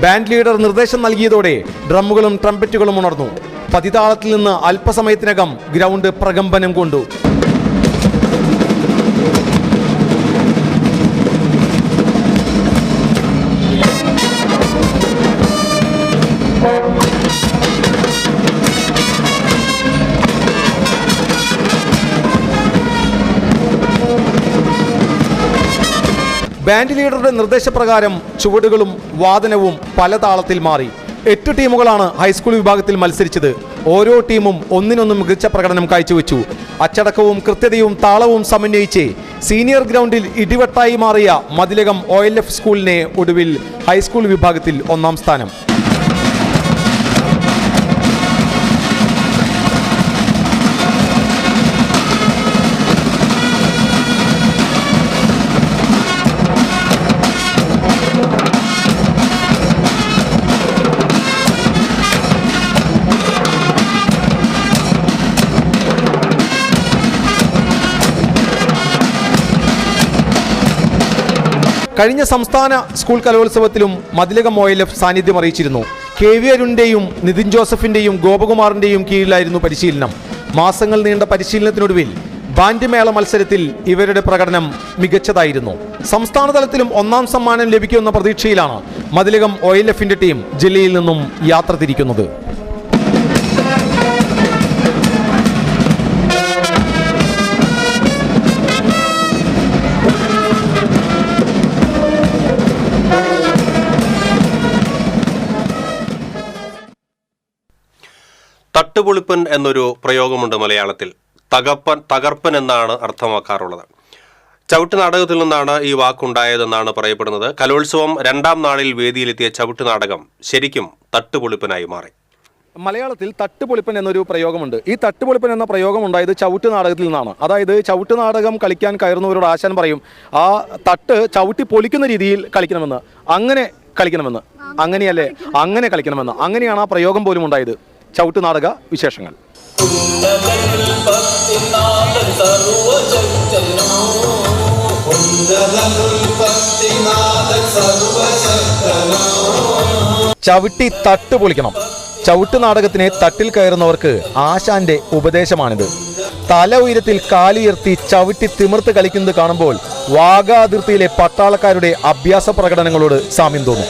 ബാൻഡ് ലീഡർ നിർദ്ദേശം നൽകിയതോടെ ഡ്രമ്മുകളും ട്രംപറ്റുകളും ഉണർന്നു. പതിതാളത്തിൽ നിന്ന് അല്പസമയത്തിനകം ഗ്രൗണ്ട് പ്രകമ്പനം കൊണ്ടു. ബാൻഡ് ലീഡറുടെ നിർദ്ദേശപ്രകാരം ചുവടുകളും വാദനവും പല താളത്തിൽ മാറി. 8 ടീമുകളാണ് ഹൈസ്കൂൾ വിഭാഗത്തിൽ മത്സരിച്ചത്. ഓരോ ടീമും ഒന്നിനൊന്നും മികച്ച പ്രകടനം കാഴ്ചവെച്ചു. അച്ചടക്കവും കൃത്യതയും താളവും സമന്വയിച്ച് സീനിയർ ഗ്രൗണ്ടിൽ ഇടിവെട്ടായി മാറിയ മതിലകം OLF സ്കൂളിനെ ഒടുവിൽ ഹൈസ്കൂൾ വിഭാഗത്തിൽ 1ാം സ്ഥാനം. കഴിഞ്ഞ സംസ്ഥാന സ്കൂൾ കലോത്സവത്തിലും മതിലകം OLF സാന്നിധ്യം അറിയിച്ചിരുന്നു. KV അരുണിന്റെയും നിതിൻ ജോസഫിന്റെയും ഗോപകുമാറിന്റെയും കീഴിലായിരുന്നു പരിശീലനം. മാസങ്ങൾ നീണ്ട പരിശീലനത്തിനൊടുവിൽ ബാൻഡ് മേള മത്സരത്തിൽ ഇവരുടെ പ്രകടനം മികച്ചതായിരുന്നു. സംസ്ഥാന തലത്തിലും 1ാം സമ്മാനം ലഭിക്കുമെന്ന പ്രതീക്ഷയിലാണ് മതിലകം OLFന്റെ ടീം ജില്ലയിൽ നിന്നും യാത്ര തിരിക്കുന്നത്. തട്ടുപൊളിപ്പൻ എന്നൊരു പ്രയോഗമുണ്ട് മലയാളത്തിൽ. തകർപ്പൻ എന്നാണ് അർത്ഥമാക്കാറുള്ളത്. ചവിട്ട് നാടകത്തിൽ നിന്നാണ് ഈ വാക്കുണ്ടായതെന്നാണ് പറയപ്പെടുന്നത്. കലോത്സവം 2ാം നാളിൽ വേദിയിലെത്തിയ ചവിട്ട് നാടകം ശരിക്കും തട്ടുപൊളിപ്പനായി മാറി. മലയാളത്തിൽ തട്ടുപൊളിപ്പൻ എന്നൊരു പ്രയോഗമുണ്ട്. ഈ തട്ടുപൊളിപ്പൻ എന്ന പ്രയോഗം ഉണ്ടായത് ചവിട്ട് നാടകത്തിൽ നിന്നാണ്. അതായത് ചവിട്ട് നാടകം കളിക്കാൻ കയറുന്നവരോട് ആശാൻ പറയും, ആ തട്ട് ചവിട്ടി പൊളിക്കുന്ന രീതിയിൽ കളിക്കണമെന്ന്, അങ്ങനെ കളിക്കണമെന്ന്, അങ്ങനെയല്ലേ, അങ്ങനെ കളിക്കണമെന്ന്. അങ്ങനെയാണ് ആ പ്രയോഗം പോലും ഉണ്ടായത്. ചവിട്ട് നാടക വിശേഷങ്ങൾ. ചവിട്ടി തട്ട് പൊളിക്കണം. ചവിട്ട് നാടകത്തിനെ തട്ടിൽ കയറുന്നവർക്ക് ആശാന്റെ ഉപദേശമാണിത്. തല ഉയരത്തിൽ കാലുയർത്തി ചവിട്ടി തിമിർത്ത് കളിക്കുന്നത് കാണുമ്പോൾ വാഗാ അതിർത്തിയിലെ പട്ടാളക്കാരുടെ അഭ്യാസ പ്രകടനങ്ങളോട് സാമ്യം തോന്നും.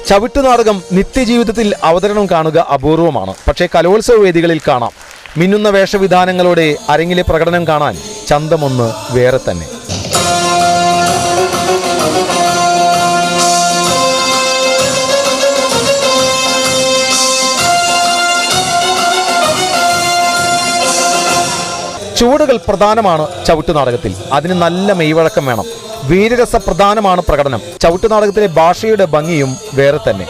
ചവിട്ട് നാടകം നിത്യജീവിതത്തിൽ അവതരണം കാണുക അപൂർവമാണ്. പക്ഷേ കലോത്സവ വേദികളിൽ കാണാം. മിന്നുന്ന വേഷവിധാനങ്ങളോടെ അരങ്ങിലെ പ്രകടനം കാണാൻ ചന്തമൊന്ന് വേറെ തന്നെ. ചുവടുകൾ പ്രധാനമാണ് ചവിട്ട് നാടകത്തിൽ. അതിന് നല്ല മെയ്വഴക്കം വേണം. വീരരസ പ്രധാനമാണ് പ്രകടനം. ചവിട്ട് നാടകത്തിലെ ഭാഷയുടെ ഭംഗിയും വേറെ തന്നെ.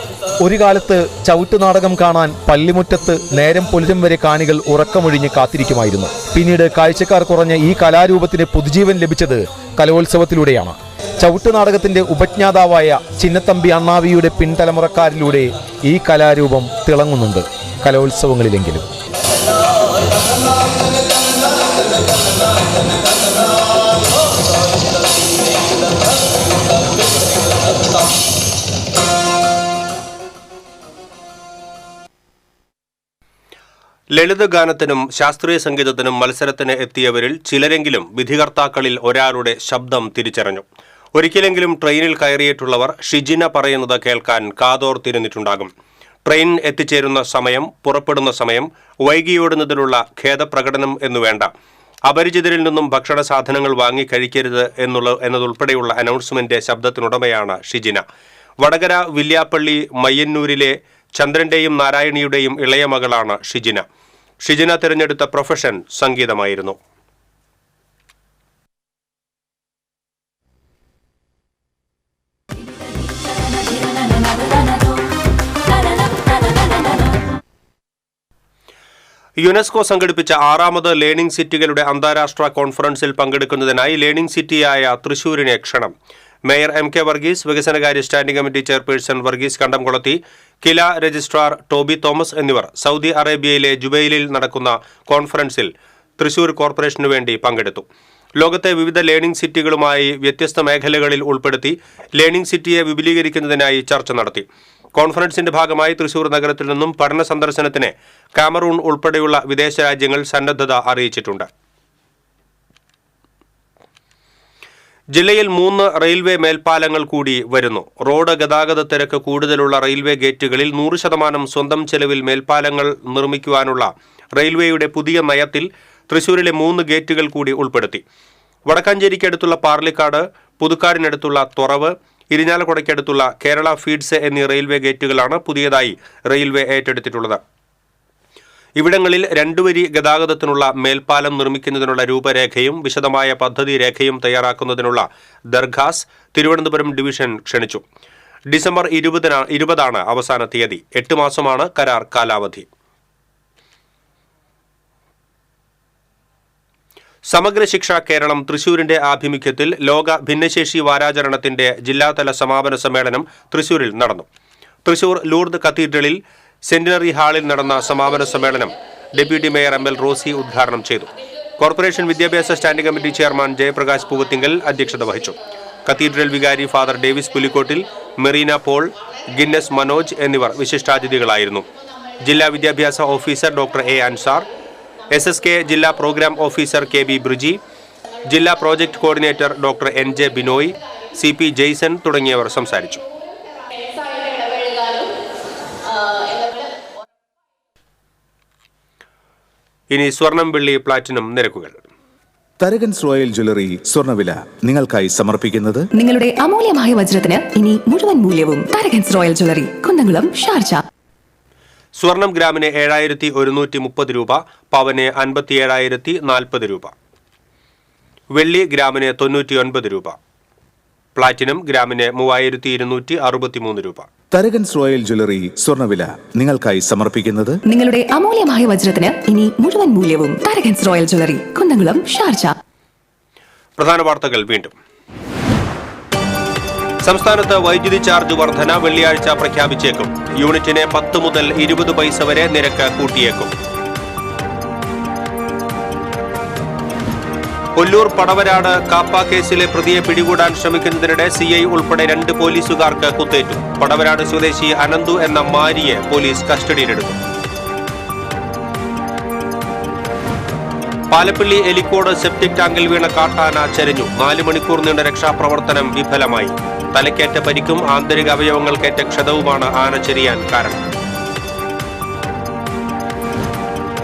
ഒരു കാലത്ത് ചവിട്ട് നാടകം കാണാൻ പള്ളിമുറ്റത്ത് നേരം പുലരും വരെ കാണികൾ ഉറക്കമൊഴിഞ്ഞ് കാത്തിരിക്കുമായിരുന്നു. പിന്നീട് കാഴ്ചക്കാർ കുറഞ്ഞ ഈ കലാരൂപത്തിന് പുതുജീവൻ ലഭിച്ചത് കലോത്സവത്തിലൂടെയാണ്. ചവിട്ട് നാടകത്തിന്റെ ഉപജ്ഞാതാവായ ചിന്നത്തമ്പി അണ്ണാവിയുടെ പിൻതലമുറക്കാരിലൂടെ ഈ കലാരൂപം തിളങ്ങുന്നുണ്ട്, കലോത്സവങ്ങളിലെങ്കിലും. ലളിതഗാനത്തിനും ശാസ്ത്രീയ സംഗീതത്തിനും മത്സരത്തിന് എത്തിയവരിൽ ചിലരെങ്കിലും വിധികർത്താക്കളിൽ ഒരാളുടെ ശബ്ദം തിരിച്ചറിഞ്ഞു. ഒരിക്കലെങ്കിലും ട്രെയിനിൽ കയറിയിട്ടുള്ളവർ ഷിജിന പറയുന്നത് കേൾക്കാൻ കാതോർത്തിരുന്നിട്ടുണ്ടാകും. ട്രെയിൻ എത്തിച്ചേരുന്ന സമയം, പുറപ്പെടുന്ന സമയം, വൈകിയോടുന്നതിലുള്ള ഖേദപ്രകടനം എന്നുവേണ്ട, അപരിചിതരിൽ നിന്നും ഭക്ഷണ സാധനങ്ങൾ വാങ്ങി കഴിക്കരുത് എന്നതുൾപ്പെടെയുള്ള അനൗൺസ്മെന്റ് ശബ്ദത്തിനുടമയാണ് ഷിജിന. വടകര വില്യാപ്പള്ളി മയ്യന്നൂരിലെ ചന്ദ്രന്റെയും നാരായണിയുടെയും ഇളയ മകളാണ് ഷിജിന. ഷിജിന തിരഞ്ഞെടുത്ത പ്രൊഫഷൻ സംഗീതമായിരുന്നു. യുനെസ്കോ സംഘടിപ്പിച്ച 6ാമത് ലേണിംഗ് സിറ്റികളുടെ അന്താരാഷ്ട്ര കോൺഫറൻസിൽ പങ്കെടുക്കുന്നതിനായി ലേണിംഗ് സിറ്റിയായ തൃശൂരിനെ ക്ഷണം. മേയർ MK വർഗീസ്, വികസനകാര്യ സ്റ്റാൻഡിംഗ് കമ്മിറ്റി ചെയർപേഴ്സൺ വർഗീസ് കണ്ടംകുളത്തി, കില രജിസ്ട്രാർ ടോബി തോമസ് എന്നിവർ സൗദി അറേബ്യയിലെ ജുബൈലിൽ നടക്കുന്ന കോൺഫറൻസിൽ തൃശൂർ കോർപ്പറേഷനു വേണ്ടി പങ്കെടുത്തു. ലോകത്തെ വിവിധ ലേണിംഗ് സിറ്റികളുമായി വ്യത്യസ്ത മേഖലകളിൽ ഉൾപ്പെടുത്തി ലേണിംഗ് സിറ്റിയെ വിപുലീകരിക്കുന്നതിനായി ചർച്ച നടത്തി. കോൺഫറൻസിന്റെ ഭാഗമായി തൃശൂർ നഗരത്തിൽ നിന്നും പഠന സന്ദർശനത്തിന് കാമറൂൺ ഉൾപ്പെടെയുള്ള വിദേശ രാജ്യങ്ങൾ സന്നദ്ധത അറിയിച്ചിട്ടുണ്ട്. ജില്ലയിൽ 3 റെയിൽവേ മേൽപ്പാലങ്ങൾ കൂടി വരുന്നു. റോഡ് ഗതാഗത തിരക്ക് കൂടുതലുള്ള റെയിൽവേ ഗേറ്റുകളിൽ 100% സ്വന്തം ചെലവിൽ മേൽപ്പാലങ്ങൾ നിർമ്മിക്കുവാനുള്ള റെയിൽവേയുടെ പുതിയ നയത്തിൽ തൃശൂരിലെ 3 ഗേറ്റുകൾ കൂടി ഉൾപ്പെടുത്തി. വടക്കാഞ്ചേരിക്കടുത്തുള്ള പാർലിക്കാട്, പുതുക്കാടിനടുത്തുള്ള തുറവ്, ഇരിഞ്ഞാലക്കുടയ്ക്കടുത്തുള്ള കേരള ഫീഡ്സ് എന്നീ റെയിൽവേ ഗേറ്റുകളാണ് പുതിയതായി റെയിൽവേ ഏറ്റെടുത്തിട്ടുള്ളത്. ഇവിടങ്ങളിൽ 2 വരി ഗതാഗതത്തിനുള്ള മേൽപ്പാലം നിർമ്മിക്കുന്നതിനുള്ള രൂപരേഖയും വിശദമായ പദ്ധതി രേഖയും തയ്യാറാക്കുന്നതിനുള്ള ദർഖാസ് തിരുവനന്തപുരം ഡിവിഷൻ ക്ഷണിച്ചു. ഡിസംബർ 20 അവസാന തീയതി. 8 മാസമാണ് കരാർ കാലാവധി. സമഗ്ര ശിക്ഷ കേരളം തൃശൂരിന്റെ ആഭിമുഖ്യത്തിൽ ലോക ഭിന്നശേഷി വാരാചരണത്തിന്റെ ജില്ലാതല സമാപന സമ്മേളനം തൃശൂരിൽ നടന്നു. തൃശൂർ ലൂർദ് കത്തീഡ്രലിൽ സെന്റിനറി ഹാളിൽ നടന്ന സമാപന സമ്മേളനം ഡെപ്യൂട്ടി മേയർ ML റോസി ഉദ്ഘാടനം ചെയ്തു. കോർപ്പറേഷൻ വിദ്യാഭ്യാസ standing committee chairman Jayaprakash Poovathinkal അധ്യക്ഷത വഹിച്ചു. കത്തീഡ്രൽ വികാരി father Davis Pulikkottil, Merina Paul, Guinness Manoj എന്നിവർ വിശിഷ്ടാതിഥികളായിരുന്നു. ജില്ലാ വിദ്യാഭ്യാസ officer doctor A Ansar, SSK ജില്ലാ പ്രോഗ്രാം ഓഫീസർ KB ബ്രിജി, ജില്ലാ project coordinator doctor NJ Binoy, CP Jaison തുടങ്ങിയവർ സംസാരിച്ചു. ഇനി സ്വർണം, വെള്ളി, പ്ലാറ്റിനം നിരക്കുകൾ. തരകൻസ് റോയൽ ജ്വല്ലറി സ്വർണ്ണവില നിങ്ങൾക്കായി സമർപ്പിക്കുന്നത് നിങ്ങളുടെ അമൂല്യമായ വജ്രത്തിന് ഇനി മുഴുവൻ മൂല്യവും Tharakans royal jewellery, Kunnamkulam, Sharjah. സ്വർണം ഗ്രാമിന് 7130 രൂപ, പവന് 57,040 രൂപ, വെള്ളി ഗ്രാമിന് 99 രൂപ, പ്ലാറ്റിനം ഗ്രാമിന് 3263 രൂപ. തരകൻസ് റോയൽ ജ്വല്ലറി സ്വർണ്ണവില നിങ്ങൾക്കായി സമർപ്പിക്കുന്നത് നിങ്ങളുടെ അമൂല്യമായ വജ്രത്തിന് ഇനി മുഴുവൻ മൂല്യവും Tharakans royal jewellery, Kunnamkulam, Sharjah. പ്രധാന വാർത്തകൾ വീണ്ടും. സംസ്ഥാനത്ത് വൈദ്യുതി ചാർജ് വർധന വെള്ളിയാഴ്ച പ്രഖ്യാപിച്ചേക്കും. യൂണിറ്റിന് 10 മുതൽ 20 പൈസ വരെ നിരക്ക് കൂട്ടിയേക്കും. കൊല്ലൂർ പടവരാട് കാപ്പ കേസിലെ പ്രതിയെ പിടികൂടാൻ ശ്രമിക്കുന്നതിനിടെ CI ഉൾപ്പെടെ 2 പോലീസുകാർക്ക് കുത്തേറ്റു. പടവരാട് സ്വദേശി അനന്തു എന്ന മാരിയെ പോലീസ് കസ്റ്റഡിയിലെടുത്തു. പാലപ്പള്ളി എലിക്കോട് സെപ്റ്റിക് ടാങ്കിൽ വീണ കാട്ടാന ചരിഞ്ഞു. 4 മണിക്കൂർ നീണ്ട രക്ഷാപ്രവർത്തനം വിഫലമായി. തലക്കേറ്റ പരിക്കും ആന്തരിക അവയവങ്ങൾക്കേറ്റ ക്ഷതവുമാണ് ആന ചെരിയാൻ കാരണം.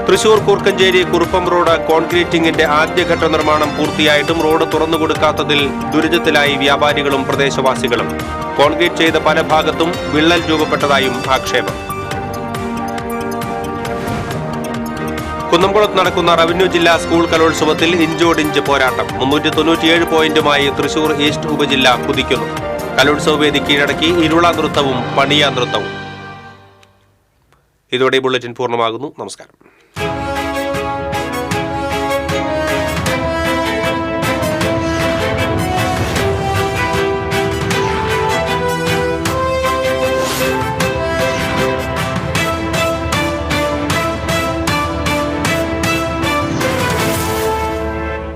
തൃശൂർ കൂർക്കഞ്ചേരി കുറുപ്പം റോഡ് കോൺക്രീറ്റിംഗിന്റെ ആദ്യഘട്ട നിർമ്മാണം പൂർത്തിയായിട്ടും റോഡ് തുറന്നുകൊടുക്കാത്തതിൽ ദുരിതത്തിലായി വ്യാപാരികളും പ്രദേശവാസികളും. കോൺക്രീറ്റ് ചെയ്ത പല ഭാഗത്തും വിള്ളൽ രൂപപ്പെട്ടതായും ആക്ഷേപം. കുന്നംകുളത്ത് നടക്കുന്ന റവന്യൂ ജില്ലാ സ്കൂൾ കലോത്സവത്തിൽ ഇഞ്ചോടിഞ്ച് പോരാട്ടം. 397 പോയിന്റുമായി തൃശൂർ ഈസ്റ്റ് ഉപജില്ല കുതിക്കുന്നു. കലോത്സവ വേദി കീഴടക്കി ഇരുള നൃത്തവും പണിയ നൃത്തവും. ഇതോടെ ബുള്ളറ്റിൻ പൂർണ്ണമാകുന്നു. നമസ്കാരം.